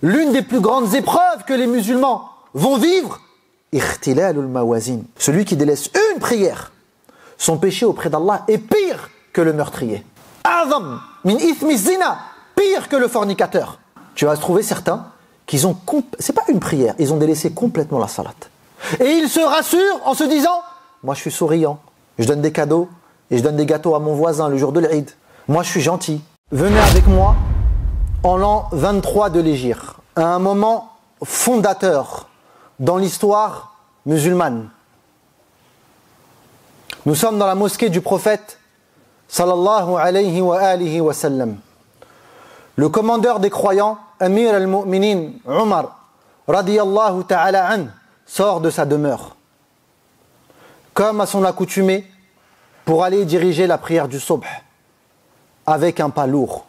L'une des plus grandes épreuves que les musulmans vont vivre, ikhtilalul mawazin. Celui qui délaisse une prière, son péché auprès d'Allah est pire que le meurtrier. Azam min ithmi zina, pire que le fornicateur. Tu vas trouver certains qui ont, c'est pas une prière, ils ont délaissé complètement la salat. Et ils se rassurent en se disant, moi je suis souriant, je donne des cadeaux et je donne des gâteaux à mon voisin le jour de l'Eid. Moi je suis gentil. Venez avec moi en l'an 23 de l'Hégire, à un moment fondateur dans l'histoire musulmane. Nous sommes dans la mosquée du prophète sallallahu alayhi wa alihi wa sallam. Le commandeur des croyants, Amir al-Mu'minin Umar radiyallahu ta'ala an, sort de sa demeure, comme à son accoutumée, pour aller diriger la prière du subh avec un pas lourd.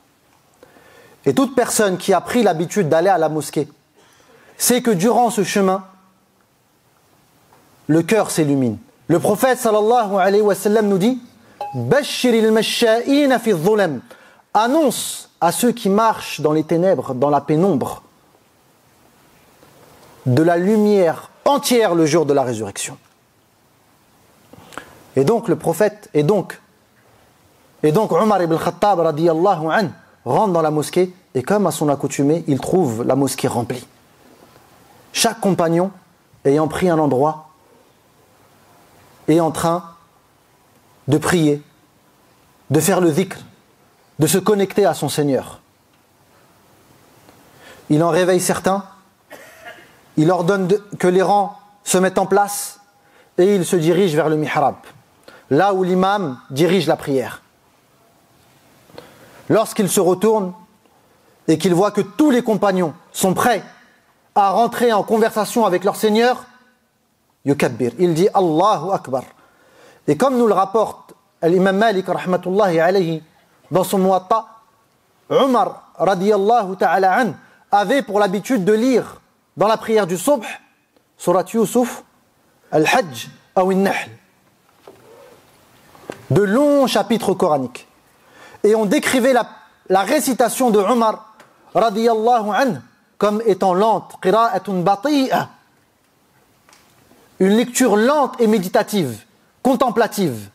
Et toute personne qui a pris l'habitude d'aller à la mosquée sait que durant ce chemin, le cœur s'illumine. Le prophète sallallahu alayhi wa sallam nous dit « Bashiril mashsha'ina fi dhulam » annonce à ceux qui marchent dans les ténèbres, dans la pénombre, de la lumière entière le jour de la résurrection. Et donc le prophète, et donc Omar ibn Khattab radiyallahu anhu rentre dans la mosquée et comme à son accoutumée, il trouve la mosquée remplie. Chaque compagnon ayant pris un endroit est en train de prier, de faire le dhikr, de se connecter à son Seigneur. Il en réveille certains, il ordonne que les rangs se mettent en place et il se dirige vers le mihrab, là où l'imam dirige la prière. Lorsqu'il se retourne et qu'il voit que tous les compagnons sont prêts à rentrer en conversation avec leur Seigneur, yukabbir, il dit Allahu Akbar. Et comme nous le rapporte l'imam Malik rahmatullahi alayhi dans son Muwatta, Umar radiyallahu ta'ala an avait pour l'habitude de lire dans la prière du subh surat Yusuf, Al-Hajj ou Al-Nahl, de longs chapitres coraniques. Et on décrivait la récitation de Umar radiyallahu anhu comme étant lente, qira'atun bati'a, une lecture lente et méditative, contemplative.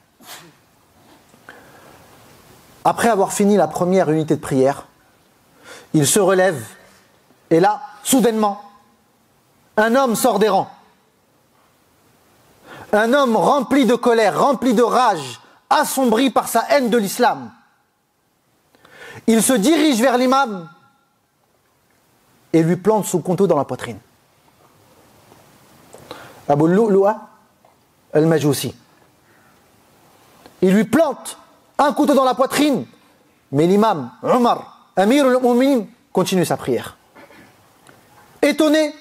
Après avoir fini la première unité de prière, il se relève et là, soudainement, un homme sort des rangs. Un homme rempli de colère, rempli de rage, assombri par sa haine de l'islam. Il se dirige vers l'imam et lui plante son couteau dans la poitrine. Abu Lu'lu'a al-Majusi. Il lui plante un couteau dans la poitrine, mais l'imam Umar, Amir al-Mu'minin, continue sa prière. Étonné,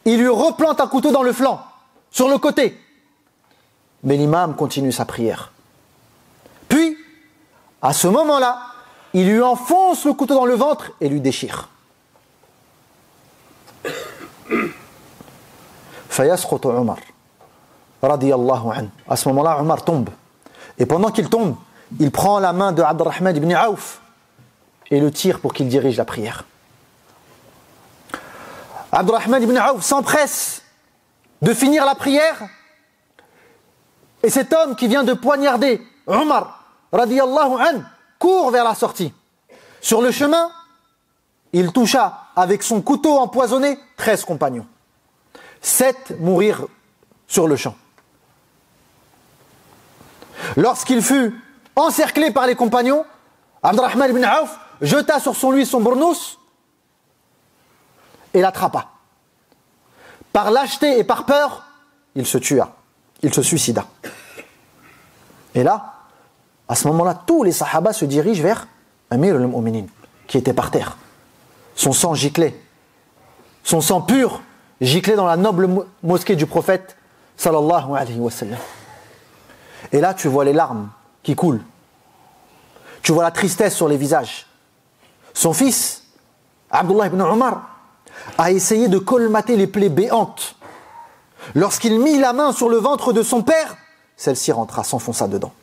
il lui replante un couteau dans le flanc, sur le côté, mais l'imam continue sa prière. Puis, à ce moment-là, il lui enfonce le couteau dans le ventre et lui déchire. Fayasqutu Umar radiyallahu anhu. À ce moment-là, Umar tombe. Et pendant qu'il tombe, il prend la main de Abdurrahman ibn Auf et le tire pour qu'il dirige la prière. Abdurrahman ibn Auf s'empresse de finir la prière et cet homme qui vient de poignarder Umar radiyallahu anhu court vers la sortie. Sur le chemin, il toucha avec son couteau empoisonné 13 compagnons. 7 mourirent sur le champ. Lorsqu'il fut encerclé par les compagnons, Abdurrahman ibn Auf jeta sur son bournous et l'attrapa. Par lâcheté et par peur, il se tua, il se suicida. Et là, à ce moment-là, tous les sahaba se dirigent vers Amir al-Mu'minin, qui était par terre. Son sang giclait, son sang pur giclait dans la noble mosquée du prophète sallallahu alayhi wa sallam. Et là, tu vois les larmes qui coulent. Tu vois la tristesse sur les visages. Son fils, Abdullah ibn Umar, a essayé de colmater les plaies béantes. Lorsqu'il mit la main sur le ventre de son père, celle-ci rentra, s'enfonça dedans.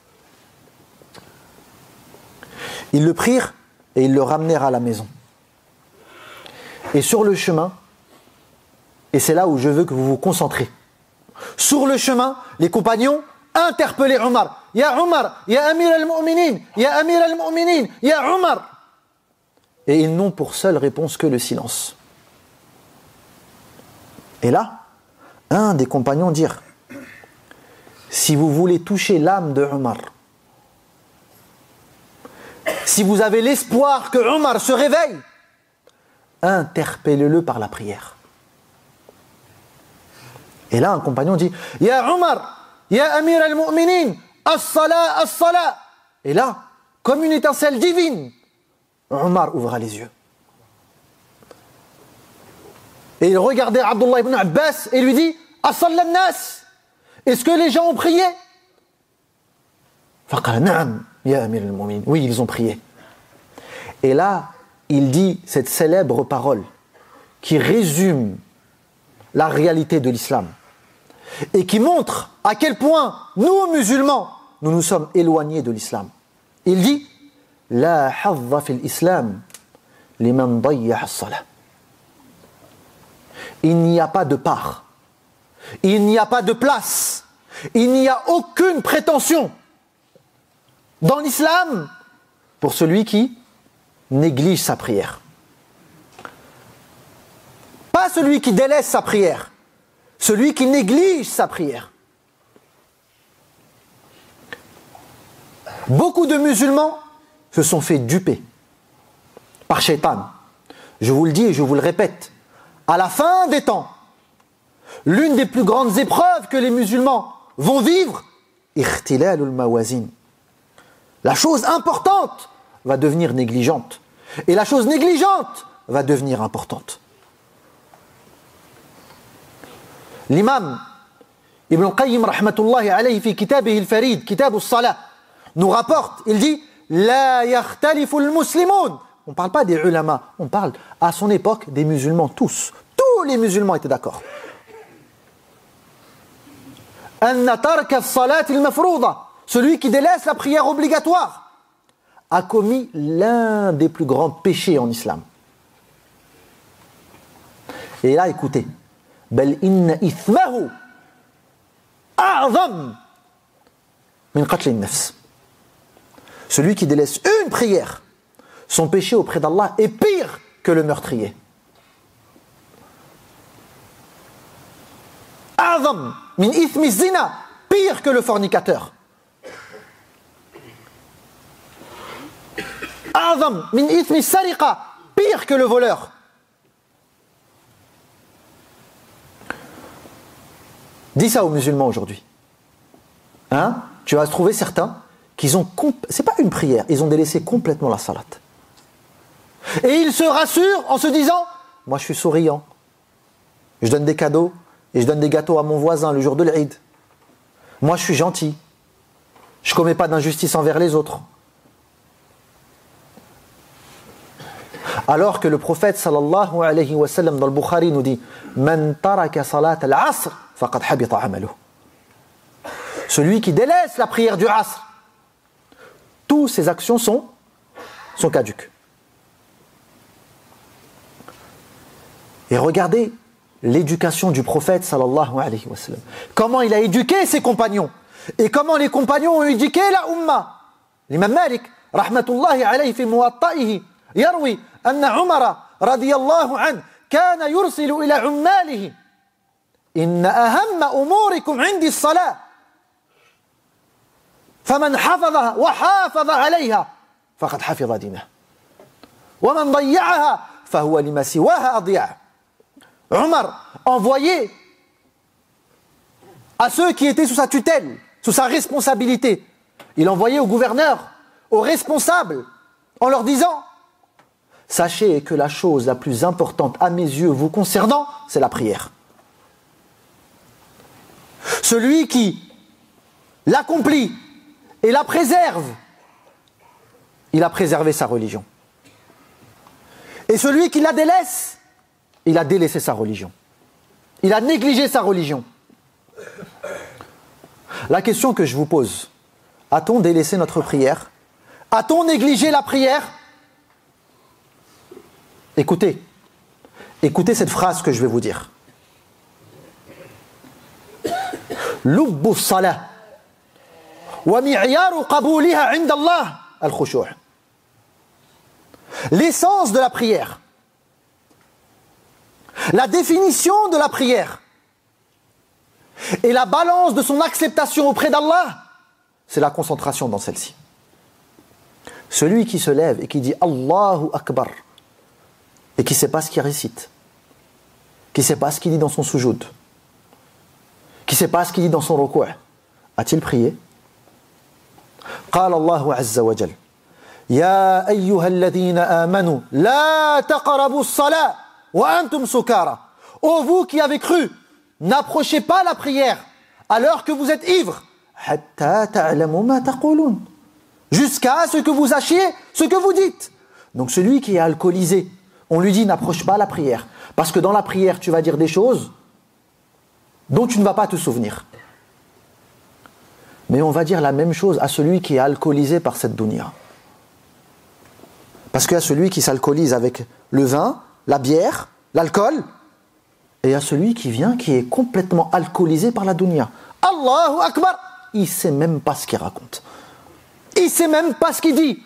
Ils le prirent et ils le ramenèrent à la maison. Et sur le chemin, et c'est là où je veux que vous vous concentrez, sur le chemin, les compagnons interpellaient Omar. Ya Omar, ya Amir al-Mu'minin, ya Amir al-Mu'minin, ya Omar. Et ils n'ont pour seule réponse que le silence. Et là, un des compagnons dit, si vous voulez toucher l'âme de Omar, si vous avez l'espoir que Omar se réveille, interpellez-le par la prière. Et là, un compagnon dit, Ya Omar, Ya Amir al-Mu'minin, as-salat, as-salat. Et là, comme une étincelle divine, Omar ouvra les yeux. Et il regardait Abdullah ibn Abbas et lui dit, As-sallan nas, est-ce que les gens ont prié? Faqala na'am, ya Amir al-Mu'minin. Oui, ils ont prié. Et là, il dit cette célèbre parole qui résume la réalité de l'islam et qui montre à quel point nous, musulmans, nous nous sommes éloignés de l'islam. Il dit La hadda fil islam liman dayya as-salah. Il n'y a pas de part, il n'y a pas de place, il n'y a aucune prétention dans l'islam pour celui qui néglige sa prière. Pas celui qui délaisse sa prière, celui qui néglige sa prière. Beaucoup de musulmans se sont fait duper par Shaitan. Je vous le dis et je vous le répète, à la fin des temps, l'une des plus grandes épreuves que les musulmans vont vivre, ikhtilalul mawazin. La chose importante va devenir négligente. Et la chose négligente va devenir importante. L'imam Ibn Qayyim rahmatullahi alayhi fi kitabihi al-farid, kitab as-salah, nous rapporte, il dit La yakhtalifu al-muslimun. On ne parle pas des ulama, on parle à son époque des musulmans, tous. Tous les musulmans étaient d'accord. Anna tarka as-salat al-mafrouda, celui qui délaisse la prière obligatoire, a commis l'un des plus grands péchés en islam. Et là, écoutez, bal inna ithmahu a'zam min qatl an-nafs. Celui qui délaisse une prière, son péché auprès d'Allah est pire que le meurtrier. A'zam min ithmi zina, pire que le fornicateur. A'zam min ithmi sariqa, pire que le voleur. Dis ça aux musulmans aujourd'hui. Hein? Tu vas trouver certains qui ont... C'est pas une prière, ils ont délaissé complètement la salat. Et ils se rassurent en se disant, moi je suis souriant, je donne des cadeaux et je donne des gâteaux à mon voisin le jour de l'Eid. Moi je suis gentil, je ne commets pas d'injustice envers les autres. Alors que le prophète sallallahu alayhi wa sallam dans le Bukhari nous dit Man taraka salat al-asr faqad habita amaluh. Celui qui délaisse la prière du asr, toutes ses actions sont caduques. Et regardez l'éducation du prophète sallallahu alayhi wa sallam. Comment il a éduqué ses compagnons et comment les compagnons ont éduqué la umma. L'imam Malik rahmatullahi alayhi fi muwatta'ihi yarwi أن عمر رضي الله عنه كان يرسل إلى عماله إن أهم أموركم عندي الصلاة فمن حفظها وحافظ عليها فقد حفظ دينه ومن ضيعها فهو لما سواها أضيع. Omar envoyait à ceux qui étaient sous sa tutelle, sous sa responsabilité, il envoyait aux gouverneurs, aux responsables, en leur disant sachez que la chose la plus importante à mes yeux vous concernant, c'est la prière. Celui qui l'accomplit et la préserve, il a préservé sa religion. Et celui qui la délaisse, il a délaissé sa religion. Il a négligé sa religion. La question que je vous pose, a-t-on délaissé notre prière? A-t-on négligé la prière? Écoutez, Écoutez cette phrase que je vais vous dire. لب الصلاة ومعيار قبولها عند الله الخشوع. L'essence de la prière, la définition de la prière et la balance de son acceptation auprès d'Allah, c'est la concentration dans celle-ci. Celui qui se lève et qui dit Allahu Akbar et qui ne sait pas ce qu'il récite, qui ne sait pas ce qu'il dit dans son sujoud, qui ne sait pas ce qu'il dit dans son ruku', a-t-il prié? قال الله عز وجل يا أيها الذين آمنوا لا تقربوا الصلاة وأنتم سكارى. Ô vous qui avez cru, n'approchez pas la prière alors que vous êtes ivres. حتى تعلموا ما تقولون. Jusqu'à ce que vous sachiez ce que vous dites. Donc celui qui est alcoolisé, on lui dit n'approche pas la prière parce que dans la prière tu vas dire des choses dont tu ne vas pas te souvenir. Mais on va dire la même chose à celui qui est alcoolisé par cette dunya. Parce qu'il y a celui qui s'alcoolise avec le vin, la bière, l'alcool, et il y a celui qui vient qui est complètement alcoolisé par la dunya. Allahu Akbar, il ne sait même pas ce qu'il raconte. Il ne sait même pas ce qu'il dit.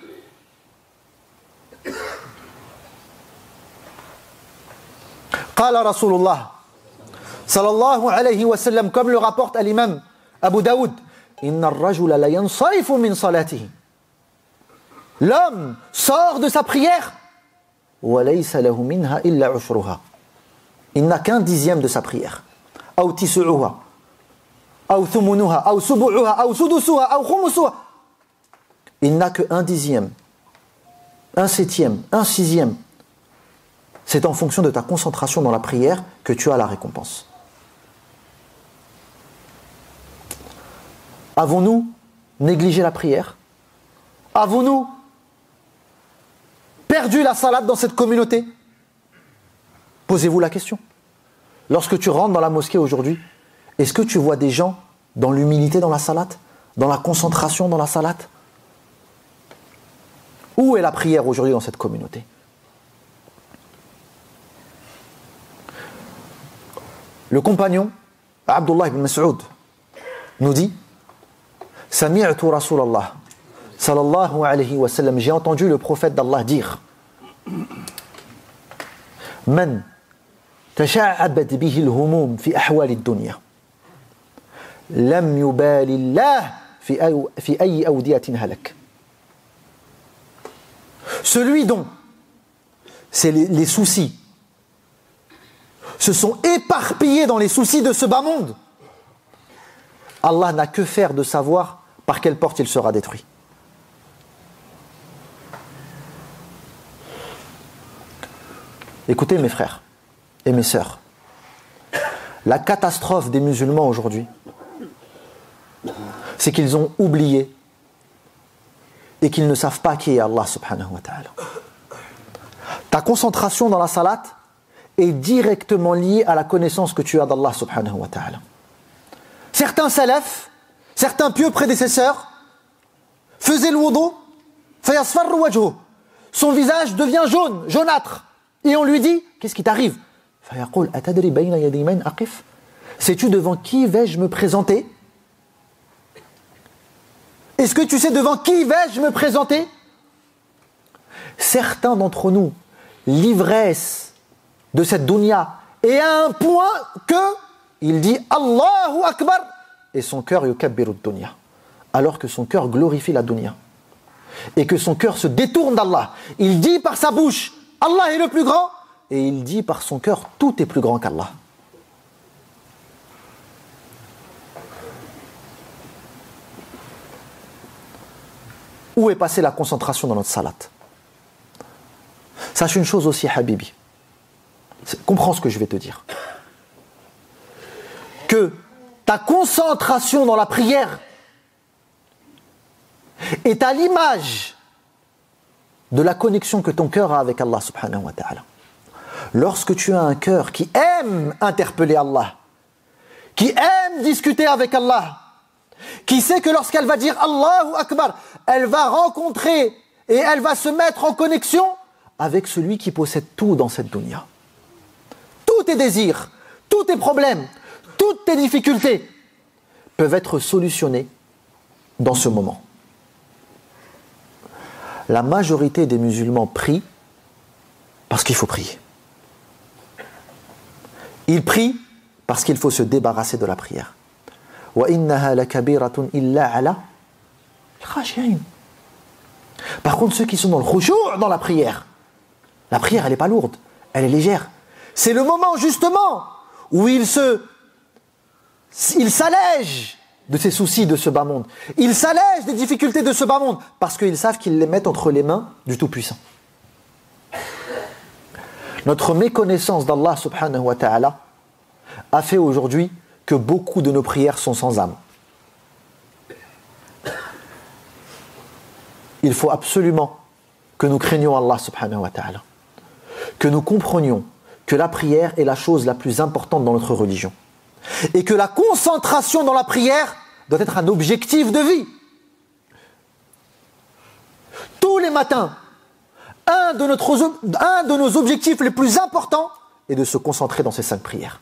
قال رسول الله صلى الله عليه وسلم, comme le rapporte à l'imam Abu Daoud, إن الرجل لا ينصرف من صلاته. L'homme sort de sa prière. وليس له منها إلا عشرها. Il n'a qu'un dixième de sa prière. أو تسعها أو ثمنها أو سبعها أو سدسها أو خمسها. Il n'a qu'un dixième, un septième, un sixième. C'est en fonction de ta concentration dans la prière que tu as la récompense. Avons-nous négligé la prière? Avons-nous perdu la salade dans cette communauté? Posez-vous la question. Lorsque tu rentres dans la mosquée aujourd'hui, est-ce que tu vois des gens dans l'humilité dans la salade, dans la concentration dans la salade? Où est la prière aujourd'hui dans cette communauté? Le compagnon, Abdullah ibn Mas'ud, nous dit Sami'tu Rasulallah sallallahu alayhi wa sallam, j'ai entendu le prophète d'Allah dire Man tasha'abat bihi al-humum fi ahwal ad-dunya lam yubali Allah fi ayyi awdiyatin halak. Celui dont c'est les soucis se sont éparpillés dans les soucis de ce bas monde, Allah n'a que faire de savoir par quelle porte il sera détruit. Écoutez mes frères et mes sœurs, la catastrophe des musulmans aujourd'hui, c'est qu'ils ont oublié et qu'ils ne savent pas qui est Allah subhanahu wa ta'ala. Ta concentration dans la salat est directement liée à la connaissance que tu as d'Allah subhanahu wa ta'ala. Certains salafs, certains pieux prédécesseurs faisaient le wudu, fayasfarru wajhu. Son visage devient jaune, jaunâtre. Et on lui dit, qu'est-ce qui t'arrive? Fayaqul atadri bayna yadi man aqif. Sais-tu devant qui vais-je me présenter? Est-ce que tu sais devant qui vais-je me présenter? Certains d'entre nous, l'ivresse de cette dunya est à un point que il dit Allahu Akbar et son cœur yukabbiru dunya, alors que son cœur glorifie la dunya et que son cœur se détourne d'Allah. Il dit par sa bouche Allah est le plus grand et il dit par son cœur tout est plus grand qu'Allah. Où est passée la concentration dans notre salat? Sache une chose aussi, Habibi. Comprends ce que je vais te dire. Que ta concentration dans la prière est à l'image de la connexion que ton cœur a avec Allah subhanahu wa ta'ala. Lorsque tu as un cœur qui aime interpeller Allah, qui aime discuter avec Allah, qui sait que lorsqu'elle va dire Allahu Akbar, elle va rencontrer et elle va se mettre en connexion avec celui qui possède tout dans cette dunya. tes désirs, tous tes problèmes, toutes tes difficultés peuvent être solutionnés dans ce moment. La majorité des musulmans prient parce qu'il faut prier. Ils prient parce qu'il faut se débarrasser de la prière. وَإِنَّهَا لَكَبِيرَةٌ إِلَّا عَلَى الْخَاشِعِينَ. Par contre, ceux qui sont dans le khushu' dans la prière, elle n'est pas lourde, elle est légère. C'est le moment justement où il s'allège de ses soucis de ce bas monde. Il s'allège des difficultés de ce bas monde parce qu'ils savent qu'ils les mettent entre les mains du Tout-Puissant. Notre méconnaissance d'Allah subhanahu wa ta'ala a fait aujourd'hui que beaucoup de nos prières sont sans âme. Il faut absolument que nous craignions Allah subhanahu wa ta'ala, que nous comprenions que la prière est la chose la plus importante dans notre religion et que la concentration dans la prière doit être un objectif de vie. Tous les matins, un de nos objectifs les plus importants est de se concentrer dans ces 5 prières.